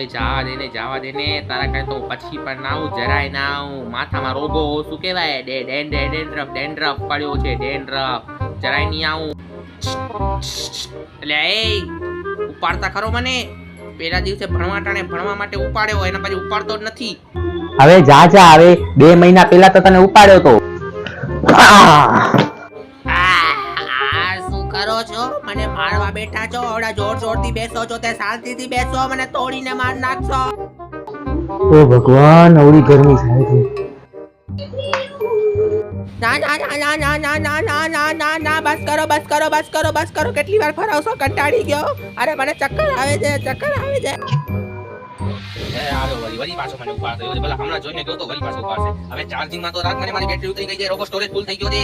જવા દે ને તારા કાંઈ તો પછી પણ ના આવું, જરાય ના આવું. માથામાં રોગો શું કહેવાય ડેન્ડ્રફ પડ્યો છે, ડેન્ડ્રફ. જરાય નહીં આવું. એટલે એ ઉપાડતા ખરો મને. પેલા દિવસે ભણવા માટે ઉપાડ્યો, એના પછી ઉપાડતો જ નથી. હવે જા હવે 2 મહિના પહેલા તો તને ઉપાડ્યો તો. શું કરો છો? મને મારવા બેઠા છો? ઓડા જોરથી બેસો છો તે શાંતિથી બેસો, મને તોડીને માર નાખશો. ઓ ભગવાન, અવળી ગરમી થાય છે. ના બસ કરો. કેટલી વાર ફરાવશો? કંટાળી ગયો. અરે મને ચક્કર આવે છે. વળી પાછો મને ઉપાડતો. હમણાં જોઈને ગયો તો વળી પાછો ઉપાડશે. હવે ચાર્જિંગમાં તો રાત મને મારી બેટરી ઉતરી ગઈ છે, રોગો સ્ટોરેજ ફૂલ થઈ ગયો છે.